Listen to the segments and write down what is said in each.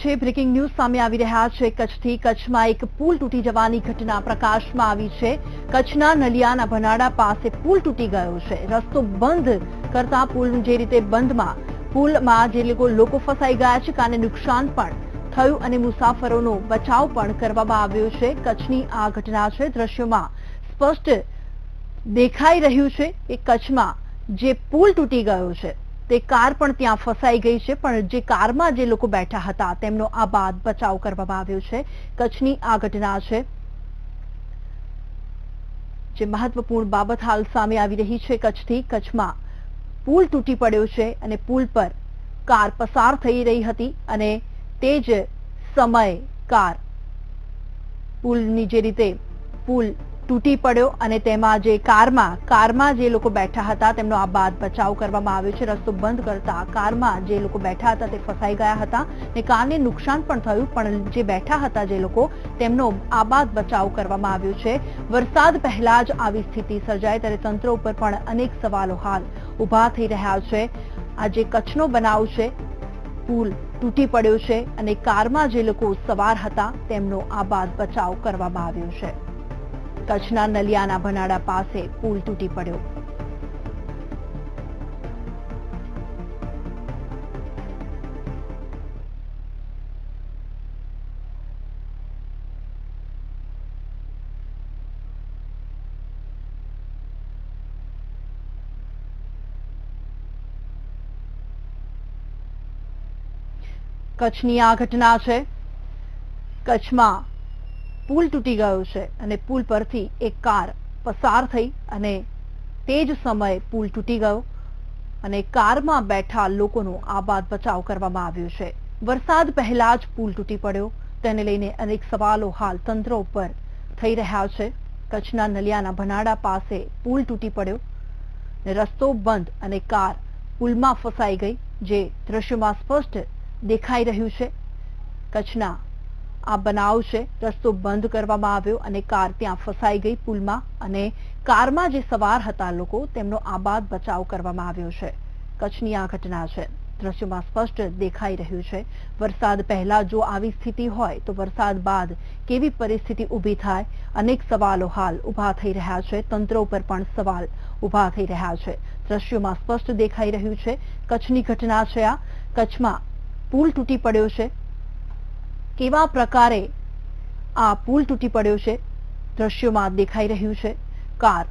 છે breaking news સામે આવી રહ્યા છે કચ્છથી। કચ્છમાં એક પુલ તૂટી જવાની ઘટના પ્રકાશમાં આવી છે। કચ્છના નલિયાના ભનાડા પાસે પુલ તૂટી ગયો છે। રસ્તો બંધ કરતા પુલ જે રીતે બંધમાં પુલમાં જે લોકો ફસાઈ ગયા છે કાને નુકસાન પણ થયું અને મુસાફરોનો બચાવ પણ કરવામાં આવ્યો છે। કચ્છની આ ઘટના છે। દ્રશ્યોમાં સ્પષ્ટ દેખાઈ રહ્યું છે કે કચ્છમાં જે પુલ તૂટી ગયો છે તે કાર પણ ત્યાં ફસાઈ ગઈ છે, પણ જે કારમાં જે લોકો બેઠા હતા તેમનો આ બાદ બચાવ કરવામાં આવ્યો છે। કચ્છની આ ઘટના છે જે મહત્વપૂર્ણ બાબત હાલ સામે આવી રહી છે કચ્છથી। કચ્છમાં પુલ તૂટી પડ્યો છે અને પુલ પર કાર પસાર થઈ રહી હતી અને તે જ સમયે પુલની જે રીતે પુલ તૂટી પડ્યો અને તેમાં જે કારમાં જે લોકો બેઠા હતા તેમનો આ બાદ બચાવ કરવામાં આવ્યો છે। રસ્તો બંધ કરતા કારમાં જે લોકો બેઠા હતા તે ફસાઈ ગયા હતા અને કારને નુકસાન પણ થયું, પણ જે બેઠા હતા જે લોકો તેમનો આ બાદ બચાવ કરવામાં આવ્યો છે। વરસાદ પહેલા જ આવી સ્થિતિ સર્જાય ત્યારે તંત્ર ઉપર પણ અનેક સવાલો હાલ ઉભા થઈ રહ્યા છે। આ જે કચ્છનો બનાવ છે, પુલ તૂટી પડ્યો છે અને કારમાં જે લોકો સવાર હતા તેમનો આ બાદ બચાવ કરવામાં આવ્યો છે। કચ્છના નલિયાના ભનાડા પાસે પુલ તૂટી પડ્યો। કચ્છની આ ઘટના છે। કચ્છમાં પુલ તૂટી ગયો છે અને પુલ પરથી એક કાર પસાર થઈ અને તે જ સમયે પુલ તૂટી ગયો અને કારમાં બેઠા લોકોનો આ બાદ બચાવ કરવામાં આવ્યો છે। વરસાદ પહેલા જ પુલ તૂટી પડ્યો તેને લઈને અનેક સવાલો હાલ તંત્ર ઉપર થઈ રહ્યા છે। કચ્છના નલિયાના ભનાડા પાસે પુલ તૂટી પડ્યો અને રસ્તો બંધ અને કાર પુલમાં ફસાઈ ગઈ, જે દ્રશ્યોમાં સ્પષ્ટ દેખાઈ રહ્યું છે। કચ્છના આ બનાવ છે। રસ્તો બંધ કરવામાં આવ્યો અને કાર ત્યાં ફસાઈ ગઈ પુલમાં અને કારમાં જે સવાર હતા લોકો તેમનો આ બાદ બચાવ કરવામાં આવ્યો છે। કચ્છની આ ઘટના છે। દ્રશ્યોમાં સ્પષ્ટ દેખાઈ રહ્યું છે। વરસાદ પહેલા જો આવી સ્થિતિ હોય તો વરસાદ બાદ કેવી પરિસ્થિતિ ઊભી થાય, અનેક સવાલો હાલ ઉભા થઈ રહ્યા છે। તંત્ર ઉપર પણ સવાલ ઉભા થઈ રહ્યા છે। દ્રશ્યોમાં સ્પષ્ટ દેખાઈ રહ્યું છે। કચ્છની ઘટના છે આ। કચ્છમાં પુલ તૂટી પડ્યો છે। કેવા પ્રકારે આ પુલ તૂટી પડ્યો છે દ્રશ્યોમાં દેખાઈ રહ્યું છે। કાર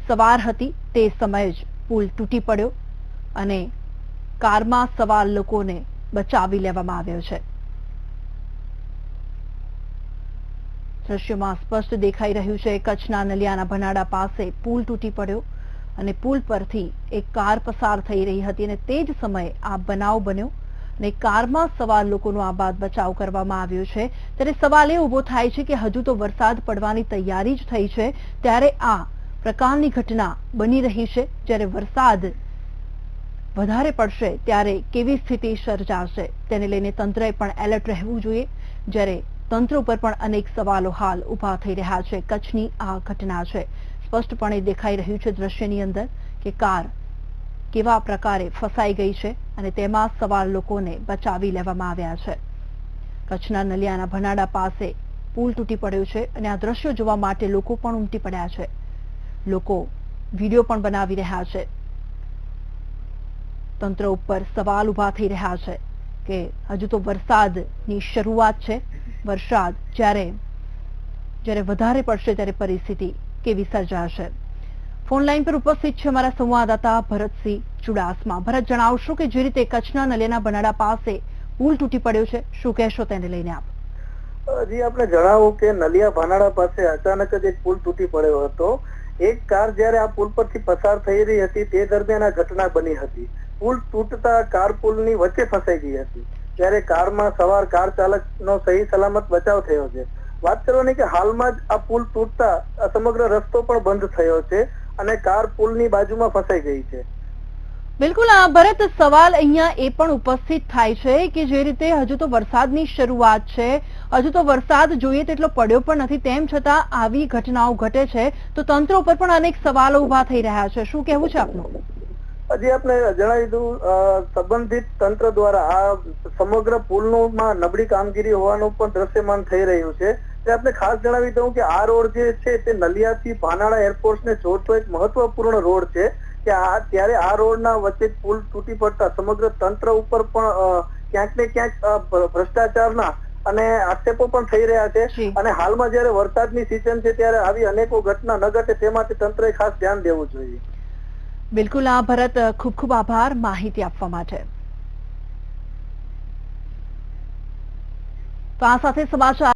સવાર હતી તે સમયે જ પુલ તૂટી પડ્યો અને કારમાં સવાર લોકોને બચાવી લેવામાં આવ્યો છે। દ્રશ્યોમાં સ્પષ્ટ દેખાઈ રહ્યું છે। કચ્છના નલિયાના ભનાડા પાસે પુલ તૂટી પડ્યો અને પુલ પરથી એક કાર પસાર થઈ રહી હતી અને તે જ સમયે આ બનાવ બન્યો અને કારમાં સવાર લોકોનો આ બાદ બચાવ કરવામાં આવ્યો છે। ત્યારે સવાલ એ ઉભો થાય છે કે હજુ તો વરસાદ પડવાની તૈયારી જ થઈ છે, ત્યારે આ પ્રકારની ઘટના બની રહી છે। જ્યારે વરસાદ વધારે પડશે ત્યારે કેવી સ્થિતિ સર્જાશે તેને લઈને તંત્રએ પણ એલર્ટ રહેવું જોઈએ, જ્યારે તંત્ર ઉપર પણ અનેક સવાલો હાલ ઉભા થઈ રહ્યા છે। કચ્છની આ ઘટના છે। સ્પષ્ટપણે દેખાઈ રહ્યું છે દ્રશ્યની અંદર કે કાર કેવા પ્રકારે ફસાઈ ગઈ છે અને તેમાં સવાર લોકોને બચાવી લેવામાં આવ્યા છે। કચ્છના નલિયાના ભનાડા પાસે પુલ તૂટી પડ્યો છે અને આ દ્રશ્યો જોવા માટે લોકો પણ ઉમટી પડ્યા છે। લોકો વિડીયો પણ બનાવી રહ્યા છે। તંત્ર ઉપર સવાલ ઉભા થઈ રહ્યા છે કે હજુ તો વરસાદની શરૂઆત છે। વરસાદ જ્યારે વધારે પડશે ત્યારે પરિસ્થિતિ કેવી સર્જાશે। ફોન લાઈન પર ઉપસ્થિત છે અમારા સંવાદદાતા ભરતસિંહ ચુડાસમા। ભરત, જણાવશો કે જે રીતે કચ્છના નલિયાના ભનાડા પાસે પુલ તૂટી પડ્યો છે, શું કહેશો તેને લઈને આપ? જી, આપણે જણાવું કે નલિયા ભનાડા પાસે અચાનક જ એક પુલ તૂટી પડ્યો હતો। એક કાર જ્યારે આ પુલ પરથી પસાર થઈ રહી હતી તે દરમિયાન આ ઘટના બની હતી। પુલ તૂટતા કાર પુલની વચ્ચે ફસાઈ ગઈ હતી, ત્યારે કારમાં સવાર કાર ચાલકનો સહી સલામત બચાવ થયો છે। વાત કરવાની કે હાલમાં જ આ પુલ તૂટતા સમગ્ર રસ્તો પણ બંધ થયો છે અને કાર પુલની બાજુમાં ફસાઈ ગઈ છે। બિલકુલ ભરત, સવાલ અહીંયા એ પણ ઉપસ્થિત થાય છે કે જે રીતે હજુ તો વરસાદની શરૂઆત છે, હજુ તો વરસાદ જોઈએ તેટલો પડ્યો પણ નથી, તેમ છતાં આવી ઘટનાઓ ઘટે છે તો તંત્ર ઉપર પણ અનેક સવાલો ઉભા થઈ રહ્યા છે। શું કહેવું છે આપનું? હજી આપણે જણાવી દઉં, સંબંધિત તંત્ર દ્વારા આ સમગ્ર પુલનું નબળી કામગીરી હોવાનું પણ દ્રશ્યમાન થઈ રહ્યું છે. તે આપણે ખાસ જણાવી દઉં કે આ રોડ જે છે તે નલિયાથી ભાનાડા એરપોર્ટને જોડતો એક મહત્વપૂર્ણ રોડ છે. ત્યારે આ રોડના વચ્ચે પુલ તૂટી પડતા સમગ્ર તંત્ર ઉપર પણ ક્યાંક ને ક્યાંક ભ્રષ્ટાચારના અને આક્ષેપો પણ થઈ રહ્યા છે. અને હાલમાં જયારે વરસાદની સિઝન છે ત્યારે આવી અનેકો ઘટના ન ઘટે તે માટે તંત્રએ ખાસ ધ્યાન દેવું જોઈએ. બિલકુલ. આ ભરત, ખૂબ ખૂબ આભાર માહિતી આપવા માટે. તો આ સાથે સમાચાર